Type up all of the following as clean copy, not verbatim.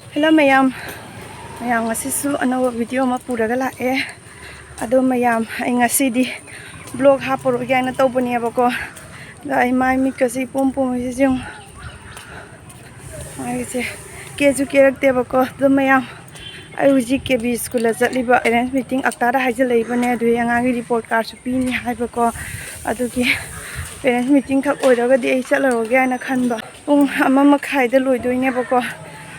Hello mayam ngasisu anawa video ma puraga lae ado mayam ai ngasidi vlog haporo gaina tawbani abako da ai mai mi kasi pum si jung ai se keju kerakte bako do mayam ai uji ke bi school la jatliba parents meeting aktara haijal leibane du angangi report card su pini haibako adugi parents meeting khak oiraga di ai chalaro gaina khanba pung ama makhai da loidoine bako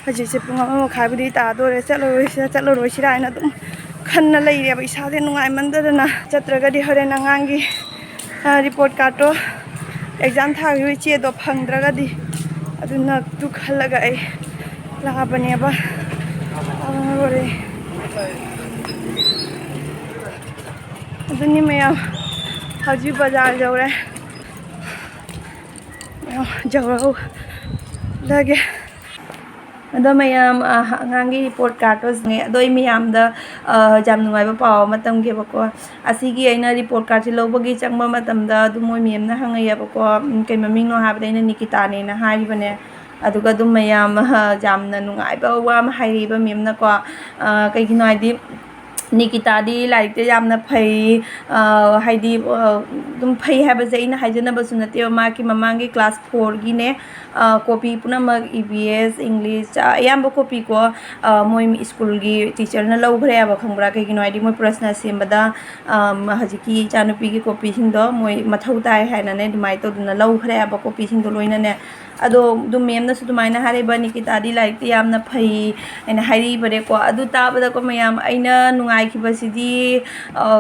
Haji se pung ama makhai budi ta dore chalaro sira ina dum khanna leire ba isa de nungai mandana chatraga di hore nangangi report card to exam thagi che do phangdraga di aduna tu khalaga ai la bane ba ore aduni mayam haji bazar jawre jawro lage ado mayam ngangi report card ne ado mayam da jam nungai ba paw matam ge bako asigi aina report card si lobagi changba matam da du moi mem na hangaya bako kai maming no ha ba Nikita ne na hari bane aduga dum mayam jamna nungai ba wa ma hairi ba mem na ko kai gino adi Nikita di like te jamna phai haidi dum phai ha ba zaina hajana ba sunate ma ki mamangi class 4 gi ne copy puna mag EBS English ayamba copy ko moi school gi teacher na lau ghre ba khangbra kai gino id moi prashna sembada hajiki chanupi gi copy sing do moi mathau tai haina ne dumai to duna lau ghre ba copy sing do loina ne ado dum mem na su dumai na hare ba Nikita di like te yamna phai aina hairi bare ko adu ta ba ko mayam aina nungai ki basidi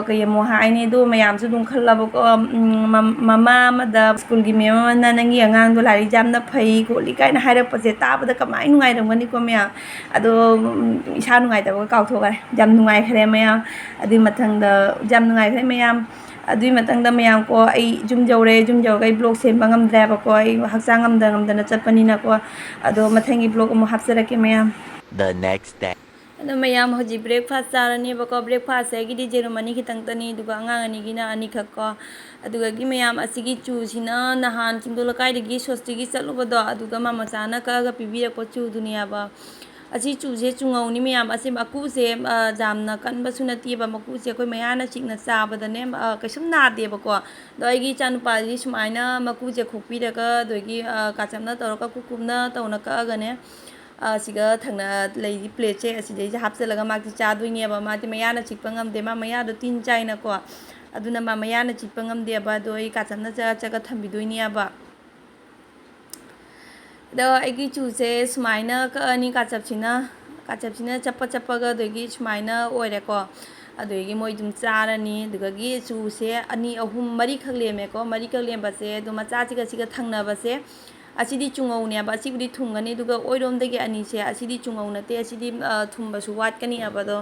kai mo haine do mayam su dum khalla ba ko mama ma da school gi mem na nangi angang do lari jamna phai ko li kai na haira pase ta ba da kamai nungai ramgani ko mayam ado isa nungai ta ba kaw thoga jam nungai khare mayam adi mathang da jam nungai khare mayam adui matang da mayam ko ai jum jawgai blog sem bangam dra ba ko ai haksang ngam da na chapani na ko ado mathangi blog mo hapsara ke mayam the next day ado mayam hoji breakfast charani ba ko breakfast ai gi jeru mani khitang tani duga angang ani gi na ani khak ko aduga gi mayam asigi chu sina nahan chingdol kai de gi sosti gi chalu ba do aduga mama chana ka ga pibi ko chu dunia ba asi chu je chungau ni mayam asi maku se jamna kan ba sunati ba maku se koi mayana chingna cha ba da ne kaisum na de ba ko do ai gi chan pa ji sumaina maku je khokpi da ka do gi ka chamna tor ka kukumna tawna ka ga ne siga thangna lei plate che asi dei hapselaga ma ti cha duine ba ma ti mayana chikpangam de ma maya do tin chaina ko aduna ma mayana chikpangam de ba do ai ka chamna cha cha ka thambi duine ba do aigi chu se sumaina ka ani ka chapchina chappa ga do gi sumaina oire ko adogi moi dum charani duga gi chu se ani ahum mari khagle me ko mari khagle ba se do ma cha chi ga thangna ba se asidi chungau ne ba asidi thungani duga oirom de gi ani se asidi chungau na te asidi thumba su wat kani aba do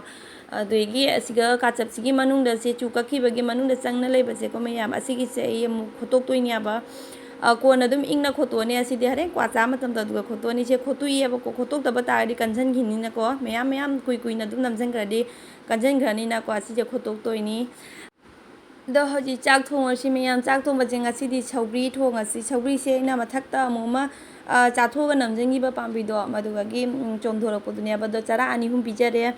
doigi asiga ka chapsigi manung da se chu ka ki ba gi manung da changna lei ba se ko mayam asigi se yem khotok toini aba कोन अदुम इंगना खोतोने असिदि हरे क्वाचा मतम तदुगा खोतोनी से खोतुई अब को खोतोक तब तारि कंजन घिनि न को मयाम कुई कुई न दुम नमजन ग्रदि कंजन ग्रनि न को असि जे खोतोक तोइनी द हजि चाक थोंगसि मयाम चाक थोंग बजें असिदि सौग्री थोंगसि सौग्री से इना मथक्ता अमुमा चाथोगा नमजंगी बा पाम्बिदो मदुगा गी चोंधोरपदुने बद चरा अनि हुम पिजरे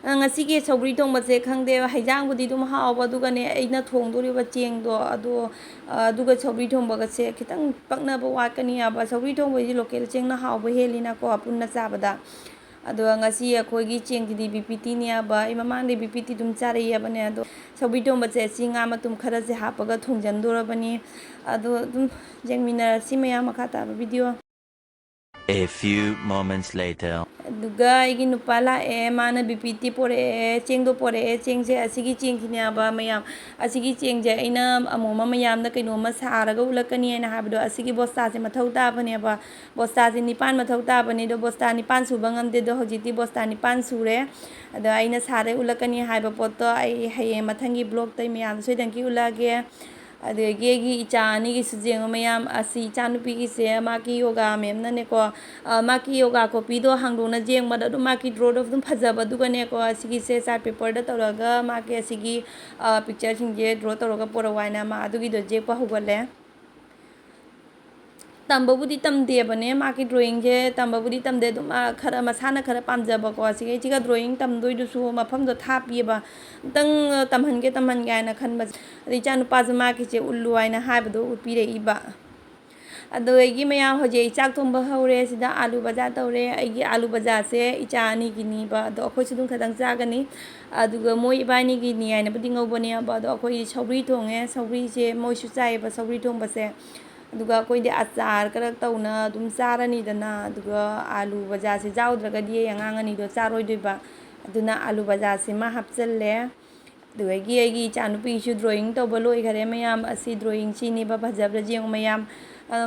ngasi sauri thong base khangde haijang budi dum haw aduga ne aina thongdori ba cheng do ado aduga sauri thong ba se khitang pakna ba wakani aba sauri thong ba ji local cheng na haw ba helina ko apun na chabada ado ngasi akhoi gi cheng di BPT ni aba imamang de BPT dum chari aba ne ado sauri thong ba se singa ma tum khara se hapaga thongjan dora bani ado dum jengmina simaya makata video. A few moments later दुगा इगी नुपाला ए माना BPT पोरे चेंगदो पोरे Cheng से असिगी Cheng खिने बा मयाम असिगी Cheng जे इना अमोमा मयाम the कइनो मा सारागा उलकनी एना हाबदो असिगी बोस्ता से मथौ ताबने बा बोस्ता से निपान मथौ ताबने दो बोस्ता निपान सुबंगम दे दो हजिति बोस्ता निपान सुरे अद आइना सारे उलकनी हाइबा पोतो आई हये मथंगी ब्लॉग तै मयाम सोइदंकी उलागे अदगी इचानी की सुजेंग मयाम असी इचानुपी की से माकी योगा मेम नने को माकी योगा कॉपी दो हांगदोना जेंग मद दु माकी ड्रॉ दो फजब दुगने को असिगी से चार्ट पेपर द तौरगा माकी असिगी पिक्चर सिंग जे ड्रॉ तौरगा पोरवाइना मा अदुगी दो जे पा हुगले ꯇꯝꯕꯕꯨꯗꯤ ꯇꯝꯗꯦꯕꯅꯦ ꯃꯥꯒꯤ ꯗ꯭ꯔꯣꯌꯤꯡꯁꯦ ꯇꯝꯕꯕꯨꯗꯤ ꯇꯝꯗꯦ ꯑꯗꯨꯝ ꯈꯔ ꯃꯁꯥꯅ ꯈꯔ ꯄꯥꯝꯖꯕꯀꯣ ꯁꯤꯒ ꯗ꯭ꯔꯣꯌꯤꯡ ꯇꯝꯗꯣꯏꯗꯨꯁꯨ ꯃꯐꯝꯗꯣ ꯊꯥꯞꯄꯤꯕ ꯑꯝꯇꯪ ꯇꯝꯍꯟꯒꯦ ꯍꯥꯏꯅ ꯈꯟꯕꯁꯦ ꯑꯗꯩ ꯏꯆꯥ ꯅꯨꯄꯥꯁꯨ ꯃꯥꯒꯤꯁꯦ ꯎꯠꯂꯨ ꯍꯥꯏꯅ ꯍꯥꯏꯕꯗꯣ ꯎꯠꯄꯤꯔꯛꯏꯕ ꯑꯗꯒꯤ ꯃꯌꯥꯝ ꯍꯧꯖꯤꯛ ꯆꯥꯛ ꯊꯣꯡꯕ ꯍꯧꯔꯦ ꯁꯤꯗ ꯑꯥꯂꯨ ꯕꯖꯥꯔ ꯇꯧꯔꯦ ꯑꯩꯒꯤ ꯑꯥꯂꯨ ꯕꯖꯥꯔꯁꯦ ꯏꯆꯥ ꯑꯅꯤꯒꯤꯅꯤꯕ ꯑꯗꯣ ꯑꯩꯈꯣꯏꯁꯨ ꯑꯗꯨꯝ ꯈꯇꯪ ꯆꯥꯒꯅꯤ ꯑꯗꯨꯒ ꯃꯣꯏ ꯏꯕꯥꯅꯤꯒꯤꯅꯤ ꯍꯥꯏꯅꯕꯨꯗꯤ ꯉꯧꯕꯅꯦꯕ ꯑꯗꯣ ꯑꯩꯈꯣꯏ ꯁꯧꯒ꯭ꯔꯤ ꯊꯣꯡꯉꯦ ꯁꯧꯒ꯭ꯔꯤꯁꯦ ꯃꯣꯏꯁꯨ ꯆꯥꯏꯌꯦꯕ ꯁꯧꯒ꯭ꯔꯤ ꯊꯣꯡꯕꯁꯦ ꯑꯗꯨꯒ ꯑꯩꯈꯣꯏꯗꯤ ꯑꯆꯥꯔ ꯈꯔ ꯇꯧꯅ ꯑꯗꯨꯝ ꯆꯥꯔꯅꯤꯗꯅ ꯑꯗꯨꯒ ꯑꯥꯂꯨ ꯕꯖꯥꯔꯁꯦ ꯌꯥꯎꯗ꯭ꯔꯒꯗꯤ ꯑꯉꯥꯡ ꯑꯅꯤꯗꯣ ꯆꯥꯔꯣꯏꯗꯣꯏꯕ ꯑꯗꯨꯅ ꯑꯥꯂꯨ ꯕꯖꯥꯔꯁꯤꯃ ꯍꯥꯞꯆꯤꯜꯂꯦ ꯑꯗꯨꯗꯒꯤ ꯑꯩꯒꯤ ꯏꯆꯥꯅꯨꯄꯤꯁꯨ ꯗ꯭ꯔꯣꯌꯤꯡ ꯇꯧꯕ ꯂꯣꯏꯈꯔꯦ ꯃꯌꯥꯝ ꯑꯁꯤ ꯗ꯭ꯔꯣꯌꯤꯡ ꯁꯤꯅꯤꯕ ꯐꯖꯕ꯭ꯔꯥ ꯌꯦꯡꯉꯨ ꯃꯌꯥꯝ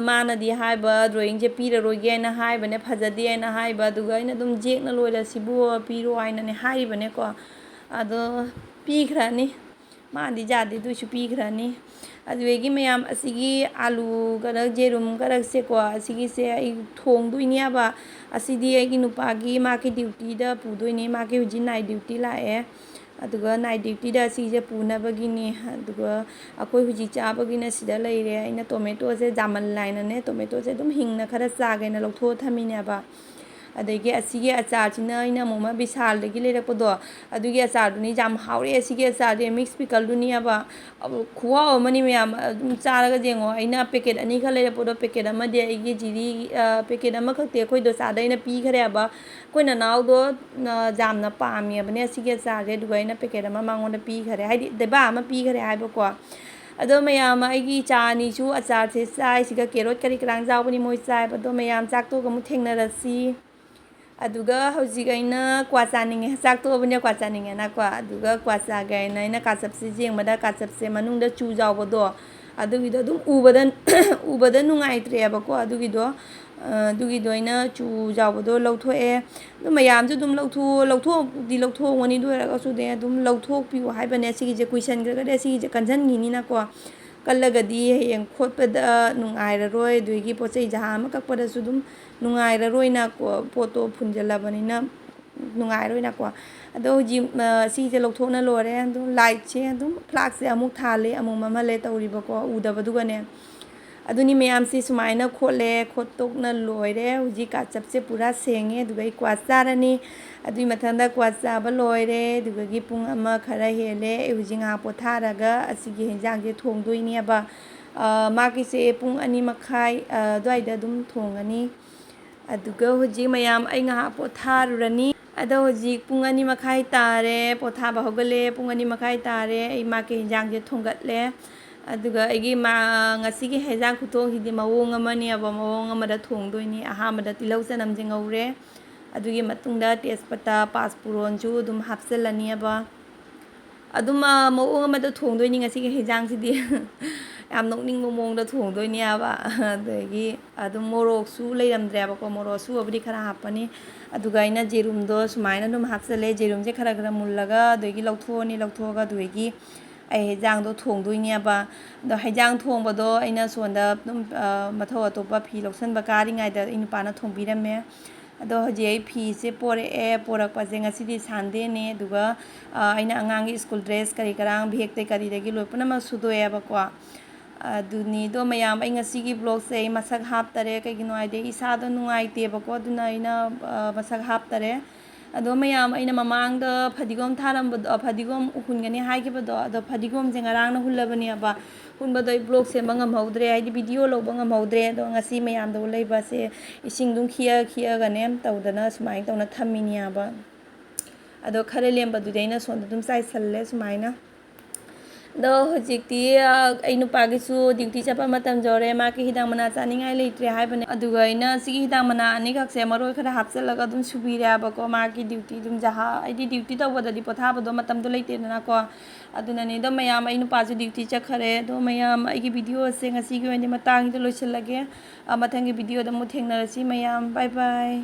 ꯃꯥꯅꯗꯤ ꯍꯥꯏꯕ ꯗ꯭ꯔꯣꯌꯤꯡꯁꯦ ꯄꯤꯔꯔꯣꯏꯒꯦ ꯍꯥꯏꯅ ꯍꯥꯏꯕꯅꯦ ꯐꯖꯗꯦ ꯍꯥꯏꯅ ꯍꯥꯏꯕ ꯑꯗꯨꯒ ꯑꯩꯅ ꯑꯗꯨꯝ ꯌꯦꯛꯅ ꯂꯣꯏꯔꯁꯤꯕꯨ ꯄꯤꯔꯣ ꯍꯥꯏꯅꯅꯦ ꯍꯥꯏꯔꯤꯕꯅꯦꯀꯣ ꯑꯗꯣ ꯄꯤꯈ꯭ꯔꯅꯤ ꯃꯥꯗꯤ ꯌꯥꯗꯦ ꯑꯗꯨꯏꯁꯨ ꯄꯤꯈ꯭ꯔꯅꯤ ꯑꯗꯨꯗꯒꯤ ꯃꯌꯥꯝ ꯑꯁꯤꯒꯤ ꯑꯥꯂꯨ ꯈꯔ ꯌꯦꯔꯨꯝ ꯈꯔꯁꯦꯀꯣ ꯑꯁꯤꯒꯤꯁꯦ ꯑꯩ ꯊꯣꯡꯗꯣꯏꯅꯦꯕ ꯑꯁꯤꯗꯤ ꯑꯩꯒꯤ ꯅꯨꯄꯥꯒꯤ ꯃꯥꯒꯤ ꯗ꯭ꯌꯨꯇꯤꯗ ꯄꯨꯗꯣꯏꯅꯤ ꯃꯥꯒꯤ ꯍꯧꯖꯤꯛ ꯅꯥꯏꯠ ꯗ꯭ꯌꯨꯇꯤ ꯂꯥꯛꯑꯦ ꯑꯗꯨꯒ ꯅꯥꯏꯠ ꯗ꯭ꯌꯨꯇꯤꯗ ꯑꯁꯤꯁꯦ ꯄꯨꯅꯕꯒꯤꯅꯤ ꯑꯗꯨꯒ ꯑꯩꯈꯣꯏ ꯍꯧꯖꯤꯛ ꯆꯥꯕꯒꯤꯅ ꯁꯤꯗ ꯂꯩꯔꯦ ꯑꯩꯅ ꯇꯣꯃꯦꯇꯣꯁꯦ ꯖꯥꯃꯟ ꯂꯥꯏꯅꯅꯦ ꯇꯣꯃꯦꯇꯣꯁꯦ ꯑꯗꯨꯝ ꯍꯤꯡꯅ ꯈꯔ ꯆꯥꯒꯦꯅ ꯂꯧꯊꯣꯛꯑ ꯊꯝꯃꯤꯅꯦꯕ ꯑꯗꯒꯤ ꯑꯁꯤꯒꯤ ꯑꯆꯥꯔꯁꯤꯅ ꯑꯩꯅ ꯑꯃꯨꯛꯃ ꯕꯤꯁꯥꯜꯗꯒꯤ ꯂꯩꯔꯛꯄꯗꯣ ꯑꯗꯨꯒꯤ ꯑꯆꯥꯔꯗꯨꯅꯤ ꯌꯥꯝ ꯍꯥꯎꯔꯦ ꯑꯁꯤꯒꯤ ꯑꯆꯥꯔꯁꯦ ꯃꯤꯛꯁ ꯄꯤꯀꯜꯗꯨꯅꯦꯕ ꯈꯨꯍꯥꯎ ꯑꯃꯅꯤ ꯃꯌꯥꯝ ꯑꯗꯨꯝ ꯆꯥꯔꯒ ꯌꯦꯡꯉꯣ ꯑꯩꯅ ꯄꯦꯀꯦꯠ ꯑꯅꯤꯈꯛ ꯂꯩꯔꯛꯄꯗꯣ ꯄꯦꯀꯦꯠ ꯑꯃꯗꯤ ꯑꯩꯒꯤ ꯖꯤꯔꯤ ꯄꯦꯀꯦꯠ ꯑꯃꯈꯛꯇꯤ ꯑꯩꯈꯣꯏ ꯗꯣꯆꯥꯗ ꯑꯩꯅ ꯄꯤꯈ꯭ꯔꯦꯕ ꯑꯩꯈꯣꯏ ꯅꯅꯥꯎꯗꯣ ꯌꯥꯝꯅ ꯄꯥꯝꯃꯦꯕꯅꯦ ꯑꯁꯤꯒꯤ ꯑꯆꯥꯔꯁꯦ ꯑꯗꯨꯒ ꯑꯩꯅ ꯄꯦꯀꯦꯠ ꯑꯃ ꯃꯉꯣꯟꯗ ꯄꯤꯈꯔꯦ ꯍꯥꯏꯗꯤ ꯗꯦꯕꯥ ꯑꯃ ꯄꯤꯈꯔꯦ ꯍꯥꯏꯕꯀꯣ ꯑꯗꯣ ꯃꯌꯥꯝ ꯑꯩꯒꯤ ꯏꯆꯥ ꯑꯅꯤꯁꯨ ꯑꯆꯥꯔꯁꯦ ꯆꯥꯏ ꯁꯤꯒ ꯀꯦꯔꯣꯠ ꯀꯔꯤ ꯀꯔꯥꯡ ꯌꯥꯎꯕꯅꯤ ꯃꯣꯏ ꯆꯥꯏꯕ ꯑꯗꯣ ꯃꯌꯥꯝ ꯆꯥꯛꯇꯣꯛꯑꯒ ꯑꯃꯨꯛ ꯊꯦꯡꯅꯔꯁꯤ ꯑꯗꯨꯒ ꯍꯧꯖꯤꯛ ꯑꯩꯅ ꯀ꯭ꯋꯥ ꯆꯥꯅꯤꯡꯉꯦ ꯆꯥꯛꯇꯣꯛꯑꯕꯅꯤꯅ ꯀ꯭ꯋꯥ ꯆꯥꯅꯤꯡꯉꯦꯅꯀꯣ ꯑꯗꯨꯒ ꯀ꯭ꯋꯥ ꯆꯥꯒꯦ ꯍꯥꯏꯅ ꯑꯩꯅ ꯀꯥꯆꯞꯁꯦ ꯌꯦꯡꯕꯗ ꯀꯥꯆꯞꯁꯦ ꯃꯅꯨꯡꯗ ꯆꯨ ꯌꯥꯎꯕꯗꯣ ꯑꯗꯨꯒꯤꯗꯣ ꯑꯗꯨꯝ ꯎꯕꯗ ꯅꯨꯡꯉꯥꯏꯇ꯭ꯔꯦꯕꯀꯣ ꯑꯗꯨꯒꯤꯗꯣ ꯑꯩꯅ ꯆꯨ ꯌꯥꯎꯕꯗꯣ ꯂꯧꯊꯣꯛꯑꯦ ꯑꯗꯨ ꯃꯌꯥꯝꯁꯨ ꯑꯗꯨꯝ ꯂꯧꯊꯣꯛꯑꯝꯒꯅꯤ ꯑꯗꯨ ꯑꯣꯏꯔꯒꯁꯨ ꯑꯗꯨꯝ ꯂꯧꯊꯣꯛꯄꯤꯌꯨ ꯍꯥꯏꯕꯅꯦ ꯁꯤꯒꯤꯁꯦ ꯀꯨꯏꯁꯟꯈ꯭ꯔꯒꯗꯤ ꯑꯁꯤꯒꯤꯁꯦ ꯀꯟꯁꯤꯟꯈꯤꯅꯤꯅꯀꯣ ꯀꯜꯂꯒꯗꯤ ꯍꯌꯦꯡ ꯈꯣꯠꯄꯗ ꯅꯨꯡꯉꯥꯏꯔꯔꯣꯏ ꯑꯗꯨꯗꯒꯤ ꯄꯣꯠ ꯆꯩ ꯖꯍꯥ ꯑꯃ ꯀꯛꯄꯗꯁꯨ ꯑꯗꯨꯝ ꯅꯨꯡꯉꯥꯏꯔꯔꯣꯏꯅꯀꯣ ꯄꯣꯠꯇꯣ ꯐꯨꯟꯖꯜꯂꯕꯅꯤꯅ ꯅꯨꯡꯉꯥꯏꯔꯣꯏꯅꯀꯣ ꯑꯗꯣ ꯍꯧꯖꯤꯛ ꯁꯤꯁꯦ ꯂꯧꯊꯣꯛꯅ ꯂꯣꯏꯔꯦ ꯑꯗꯨꯝ ꯂꯥꯏꯠꯁꯦ ꯑꯗꯨꯝ ꯐ꯭ꯂꯥꯛꯁꯦ ꯑꯃꯨꯛ ꯊꯥꯜꯂꯦ ꯑꯃꯨꯛ ꯃꯝꯍꯜꯂꯦ ꯇꯧꯔꯤꯕꯀꯣ ꯎꯗꯕꯗꯨꯒꯅꯦ ꯑꯗꯨꯅꯤ ꯃꯌꯥꯝꯁꯤ ꯁꯨꯃꯥꯏꯅ ꯈꯣꯠꯇꯣꯛꯅ ꯂꯣꯏꯔꯦ ꯍꯧꯖꯤꯛ ꯀꯥꯆꯞꯁꯦ ꯄꯨꯔꯥ ꯁꯦꯡꯉꯦ ꯑꯗꯨꯒ ꯑꯩ ꯀ꯭ꯋꯥ ꯆꯥꯔꯅꯤ ꯑꯗꯨꯒꯤ ꯃꯊꯪꯗ ꯀ꯭ꯋꯥ ꯆꯥꯕ ꯂꯣꯏꯔꯦ ꯑꯗꯨꯗꯒꯤ ꯄꯨꯡ ꯑꯃ ꯈꯔ ꯍꯦꯜꯂꯦ ꯑꯩ ꯍꯧꯖꯤꯛ ꯉꯥꯏꯍꯥꯛ ꯄꯣꯊꯥꯔꯒ ꯑꯁꯤꯒꯤ ꯍꯦꯟꯖꯥꯡꯁꯦ ꯊꯣꯡꯗꯣꯏꯅꯦꯕ ꯃꯥꯒꯤꯁꯦ ꯄꯨꯡ 2:30 ꯑꯗꯨꯋꯥꯏꯗ ꯑꯗꯨꯝ ꯊꯣꯡꯉꯅꯤ ꯑꯗꯨꯒ ꯍꯧꯖꯤꯛ ꯃꯌꯥꯝ ꯑꯩ ꯉꯥꯏꯍꯥꯛ ꯄꯣꯊꯥꯔꯨꯔꯅꯤ ꯑꯗꯣ ꯍꯧꯖꯤꯛ ꯄꯨꯡ 2:30 ꯇꯥꯔꯦ ꯄꯣꯊꯥꯕ ꯍꯧꯒꯠꯂꯦ ꯄꯨꯡ 2:30 ꯇꯥꯔꯦ ꯑꯩ ꯃꯥꯒꯤ ꯍꯦꯟꯖꯥꯡꯁꯦ ꯊꯣꯡꯒꯠꯂꯦ ꯑꯗꯨꯒ ꯑꯩꯒꯤ ꯉꯁꯤꯒꯤ ꯍꯦꯟꯖꯥꯡ ꯈꯨꯊꯣꯡꯁꯤꯗꯤ ꯃꯑꯣꯡ ꯑꯃꯅꯦꯕ ꯃꯑꯣꯡ ꯑꯃꯗ ꯊꯣꯡꯗꯣꯏꯅꯤ ꯑꯍꯥꯟꯕꯗ ꯇꯤꯜꯍꯧ ꯆꯅꯝꯁꯦ ꯉꯧꯔꯦ ꯑꯗꯨꯒꯤ ꯃꯇꯨꯡꯗ ꯇꯦꯖꯄꯇꯥ ꯄꯥꯁꯄꯨꯔꯣꯟꯁꯨ ꯑꯗꯨꯝ ꯍꯥꯞꯆꯤꯜꯂꯅꯤꯕ ꯑꯗꯨꯝ ꯃꯑꯣꯡ ꯑꯃꯗ ꯊꯣꯡꯗꯣꯏꯅꯤ ꯉꯁꯤꯒꯤ ꯍꯦꯟꯖꯥꯡꯁꯤꯗꯤ ꯌꯥꯝ ꯅꯣꯛꯅꯤꯡꯕ ꯃꯑꯣꯡꯗ ꯊꯣꯡꯗꯣꯏꯅꯦꯕ ꯑꯗꯒꯤ ꯑꯗꯨꯝ ꯃꯣꯔꯣꯛꯁꯨ ꯂꯩꯔꯝꯗ꯭ꯔꯦꯕꯀꯣ ꯃꯣꯔꯣꯛ ꯑꯁꯨꯕꯕꯨꯗꯤ ꯈꯔ ꯍꯥꯞꯄꯅꯤ ꯑꯗꯨꯒ ꯑꯩꯅ ꯖꯦꯔꯨꯝꯗꯣ ꯁꯨꯃꯥꯏꯅ ꯑꯗꯨꯝ ꯍꯥꯞꯆꯜꯂꯦ ꯖꯦꯔꯨꯝꯁꯦ ꯈꯔ ꯃꯨꯜꯂꯒ ꯑꯗꯒꯤ ꯂꯧꯊꯣꯛꯑꯒ ꯑꯗꯒꯤ ꯑꯩ ꯍꯦꯟꯖꯥꯡꯗꯣ ꯊꯣꯡꯗꯣꯏꯅꯦꯕ ꯑꯗꯣ ꯍꯦꯟꯖꯥꯡ ꯊꯣꯡꯕꯗꯣ ꯑꯩꯅ ꯁꯣꯟꯗ ꯑꯗꯨꯝ ꯃꯊꯧ ꯑꯇꯣꯞꯄ ꯐꯤ ꯂꯧꯁꯟꯕ ꯀꯥꯔꯤꯉꯩꯗ ꯑꯩ ꯅꯨꯄꯥꯅ ꯊꯣꯡꯕꯤꯔꯝꯃꯦ ꯑꯗꯣ ꯍꯧꯖꯤꯛ ꯑꯩ ꯐꯤꯁꯦ ꯄꯣꯔꯛꯄꯁꯦ ꯉꯁꯤꯗꯤ ꯁꯥꯟꯗꯦꯅꯦ ꯑꯗꯨꯒ ꯑꯩꯅ ꯑꯉꯥꯡꯒꯤ ꯁ꯭ꯀꯨꯜ ꯗ꯭ꯔꯦꯁ ꯀꯔꯤ ꯀꯔꯥꯡ ꯕꯦꯒꯇꯩ ꯀꯔꯤꯗꯒꯤ ꯂꯣꯏ ꯄꯨꯝꯅꯃꯛ ꯁꯨꯗꯣꯛꯑꯦꯕꯀꯣ ꯑꯗꯨꯅꯤꯗꯣ ꯃꯌꯥꯝ ꯑꯩ ꯉꯁꯤꯒꯤ ꯕ꯭ꯂꯣꯛꯁꯦ ꯑꯩ ꯃꯁꯛ ꯍꯥꯞꯇꯔꯦ ꯀꯩꯒꯤꯅꯣ ꯍꯥꯏꯗꯤ ꯏꯁꯥꯗꯣ ꯅꯨꯡꯉꯥꯏꯇꯦꯕꯀꯣ ꯑꯗꯨꯅ ꯑꯩꯅ ꯃꯁꯛ ꯍꯥꯞꯇꯔꯦ ꯑꯗꯣ ꯃꯌꯥꯝ ꯑꯩꯅ ꯃꯃꯥꯡꯗ ꯐꯗꯤꯒꯣꯝ ꯊꯥꯔꯝꯕꯗꯣ ꯐꯗꯤꯒꯣꯝ ꯍꯨꯟꯒꯅꯤ ꯍꯥꯏꯈꯤꯕꯗꯣ ꯑꯗꯣ ꯐꯗꯤꯒꯣꯝꯁꯦ ꯉꯔꯥꯡꯅ ꯍꯨꯜꯂꯕꯅꯦꯕ ꯍꯨꯟꯕꯗꯣ ꯑꯩ ꯕ꯭ꯂꯣꯛ ꯁꯦꯝꯕ ꯉꯝꯍꯧꯗ꯭ꯔꯦ ꯍꯥꯏꯗꯤ ꯚꯤꯗꯤꯑꯣ ꯂꯧꯕ ꯉꯝꯍꯧꯗ꯭ꯔꯦ ꯑꯗꯣ ꯉꯁꯤ ꯃꯌꯥꯝꯗ ꯂꯩꯕꯁꯦ ꯏꯁꯤꯡ ꯑꯗꯨꯝ ꯈꯤꯑꯒꯅꯦ ꯇꯧꯗꯅ ꯁꯨꯃꯥꯏꯅ ꯇꯧꯅ ꯊꯝꯃꯤꯅꯦꯕ ꯑꯗꯣ ꯈꯔ ꯂꯦꯝꯕꯗꯨꯗꯤ ꯑꯩꯅ ꯁꯣꯝꯗ ꯑꯗꯨꯝ ꯆꯥꯏꯁꯜꯂꯦ ꯁꯨꯃꯥꯏꯅ ꯑꯗꯣ ꯍꯧꯖꯤꯛꯇꯤ ꯑꯩ ꯅꯨꯄꯥꯒꯤꯁꯨ ꯗ꯭ꯌꯨꯇꯤ ꯆꯠꯄ ꯃꯇꯝ ꯌꯧꯔꯦ ꯃꯥꯒꯤ ꯍꯤꯗꯥꯛ ꯃꯅꯥ ꯆꯥꯅꯤꯡꯉꯥꯏ ꯂꯩꯇ꯭ꯔꯦ ꯍꯥꯏꯕꯅꯦ ꯑꯗꯨꯒ ꯑꯩꯅ ꯁꯤꯒꯤ ꯍꯤꯗꯥꯛ ꯃꯅꯥ ꯑꯅꯤꯈꯛꯁꯦ ꯃꯔꯣꯏ ꯈꯔ ꯍꯥꯞꯆꯤꯜꯂꯒ ꯑꯗꯨꯝ ꯁꯨꯕꯤꯔꯦꯕꯀꯣ ꯃꯥꯒꯤ ꯗ꯭ꯌꯨꯇꯤ ꯑꯗꯨꯝ ꯑꯩꯗꯤ ꯗ꯭ꯌꯨꯇꯤ ꯇꯧꯕꯗꯗꯤ ꯄꯣꯊꯥꯕꯗꯣ ꯃꯇꯝꯗꯣ ꯂꯩꯇꯦꯗꯅꯀꯣ ꯑꯗꯨꯅꯅꯤ ꯑꯗꯣ ꯃꯌꯥꯝ ꯑꯩ ꯅꯨꯄꯥꯁꯨ ꯗ꯭ꯌꯨꯇꯤ ꯆꯠꯈꯔꯦ ꯑꯗꯣ ꯃꯌꯥꯝ ꯑꯩꯒꯤ ꯚꯤꯗꯤꯑꯣꯁꯦ ꯉꯁꯤꯒꯤ ꯑꯣꯏꯅꯗꯤ ꯃꯇꯥꯡꯁꯤꯗ ꯂꯣꯏꯁꯤꯜꯂꯒꯦ ꯃꯊꯪꯒꯤ ꯚꯤꯗꯤꯑꯣꯗ ꯑꯃꯨꯛ ꯊꯦꯡꯅꯔꯁꯤ ꯃꯌꯥꯝ ꯕꯥꯏ ꯕꯥꯏ